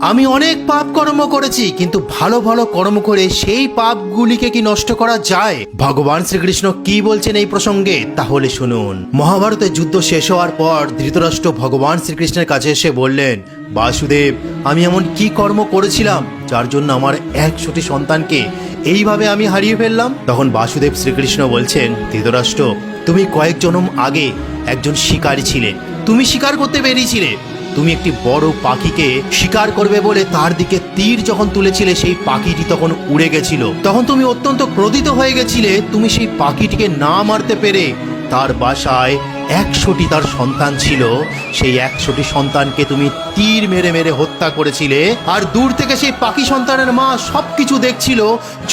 আমি অনেক পাপ কর্ম করেছি, কিন্তু ভালো ভালো কর্ম করে সেই পাপগুলিকে কি নষ্ট করা যায়? ভগবান শ্রীকৃষ্ণ কি বলছেন এই প্রসঙ্গে তাহলে শুনুন। মহাভারতের যুদ্ধ শেষ হওয়ার পর ধৃতরাষ্ট্র ভগবান শ্রীকৃষ্ণের কাছে এসে বললেন, বাসুদেব, আমি এমন কি কর্ম করেছিলাম যার জন্য আমার 100টি সন্তানকে এইভাবে আমি হারিয়ে ফেললাম? তখন বাসুদেব শ্রীকৃষ্ণ বলছেন, ধৃতরাষ্ট্র, তুমি কয়েক জন্ম আগে একজন শিকারী ছিলে। তুমি শিকার করতে বেরিয়েছিলে। তুমি একটি বড় পাখিকে শিকার করবে বলে তার দিকে তীর যখন তুলেছিলে, সেই পাখিটি তখন উড়ে গেছিল। তখন তুমি অত্যন্ত ক্রোধিত হয়ে গেছিলে। তুমি সেই পাখিটিকে না মারতে পেরে তার বাসায় 100টি তার সন্তান ছিল, সেই 100টি সন্তানকে তুমি তীর মেরে মেরে হত্যা করেছিলে। আর দূর থেকে সেই পাখি সন্তানের মা সবকিছু দেখছিল,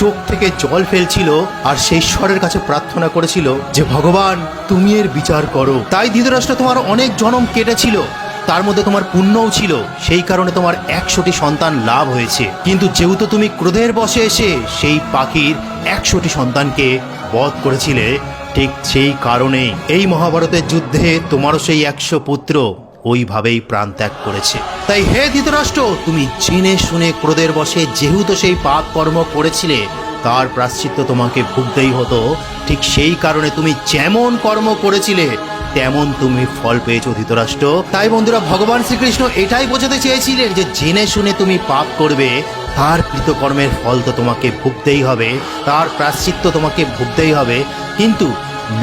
চোখ থেকে জল ফেলছিল, আর সেই ঈশ্বরের কাছে প্রার্থনা করেছিল যে ভগবান, তুমি এর বিচার করো। তাই ধৃতরাষ্ট্র, তোমার অনেক জন্ম কেটেছিল, তার মধ্যে তোমার পুণ্যও ছিল, সেই কারণে তোমার 100টি সন্তান লাভ হয়েছে। কিন্তু যেহেতু তুমি ক্রোধের বশে এসে সেই পাখির 100টি সন্তানকে বধ করেছিলে, ঠিক সেই কারণেই এই মহাভারতের যুদ্ধে তোমারও সেই 100 পুত্র ওইভাবেই প্রাণ ত্যাগ করেছে। তাই হে ধৃতরাষ্ট্র, তুমি জেনে শুনে ক্রোধের বশে যেহেতু সেই পাপ কর্ম করেছিলে, তার প্রায়শ্চিত্ত তোমাকে ভুগতেই হতো। ঠিক সেই কারণে তুমি যেমন কর্ম করেছিলে তেমন তুমি ফল পেয়েছো ধৃতরাষ্ট্র। তাই বন্ধুরা, ভগবান শ্রীকৃষ্ণ এটাই বোঝাতে চেয়েছিলেন যে জেনে শুনে তুমি পাপ করবে, তার কৃতকর্মের ফল তো তোমাকে ভুগতেই হবে, তার প্রায়শ্চিত্ত তোমাকে ভুগতেই হবে। কিন্তু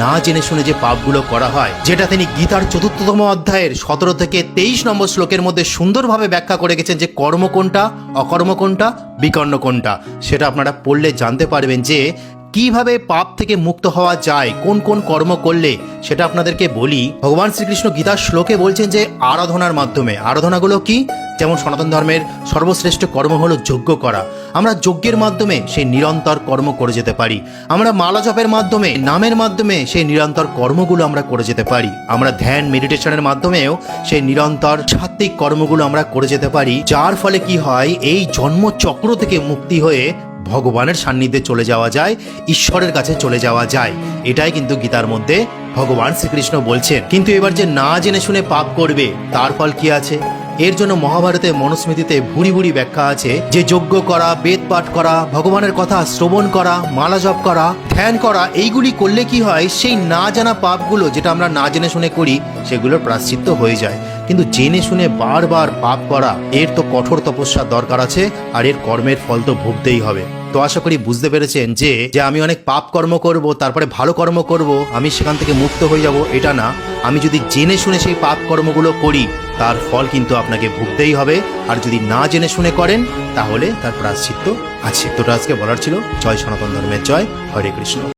না জেনে শুনে যে পাপগুলো করা হয়, যেটা তিনি গীতার 4র্থতম অধ্যায়ের 17 থেকে 23 নম্বর শ্লোকের মধ্যে সুন্দরভাবে ব্যাখ্যা করে গেছেন যে কর্ম কোনটা, অকর্ম কোনটা, বিকর্ণ কোনটা, সেটা আপনারা পড়লে জানতে পারবেন যে কিভাবে পাপ থেকে মুক্ত হওয়া যায়, কোন কোন কর্ম করলে। সেটা আপনাদেরকে বলি। ভগবান শ্রীকৃষ্ণ গীতার শ্লোকে বলছেন যে আরাধনার মাধ্যমে, আরাধনাগুলো কি? যেমন সনাতন ধর্মের সর্বশ্রেষ্ঠ কর্ম হলো যজ্ঞ করা। আমরা যজ্ঞের মাধ্যমে সেই নিরন্তর কর্ম করে যেতে পারি। আমরা মালা জপের মাধ্যমে, নামের মাধ্যমে সেই নিরন্তর কর্মগুলো আমরা করে যেতে পারি। আমরা ধ্যান মেডিটেশনের মাধ্যমেও সেই নিরন্তর সাত্ত্বিক কর্মগুলো আমরা করে যেতে পারি। যার ফলে কি হয়, এই জন্মচক্র থেকে মুক্তি হয়ে ভগবানের সান্নিধ্যে চলে যাওয়া যায়, ঈশ্বরের কাছে চলে যাওয়া যায়। এটাই কিন্তু গীতার মধ্যে ভগবান শ্রীকৃষ্ণ বলছেন। কিন্তু এবার যে না জেনে শুনে পাপ করবে, তার ফল কি আছে? এর জন্য মহাভারতে মনুস্মৃতিতে ভুরি ভুরি ব্যাখ্যা আছে যে যজ্ঞ করা, বেদ পাঠ করা, ভগবানের কথা শ্রবণ করা, মালা জপ করা, ধ্যান করা, এইগুলি করলে কি হয়, সেই না জানা পাপগুলো যেটা আমরা না জেনে শুনে করি, সেগুলোর প্রায়শ্চিত্ত হয়ে যায়। কিন্তু জেনে শুনে বারবার পাপ করা, এর তো কঠোর তপস্যার দরকার আছে, আর এর কর্মের ফল তো ভুগতেই হবে। তো আশা করি বুঝতে পেরেছেন যে আমি অনেক পাপ কর্ম করব, তারপরে ভালো কর্ম করব, আমি সেখান থেকে মুক্ত হয়ে যাব, এটা না। আমি যদি জেনে শুনে সেই পাপ কর্মগুলো করি, তার ফল কিন্তু আপনাকে ভুগতেই হবে। আর যদি না জেনে শুনে করেন, তাহলে তার প্রায়শ্চিত্ত আছে। তো আজকে বলার ছিল। জয় সনাতন ধর্মের জয়। হরে কৃষ্ণ।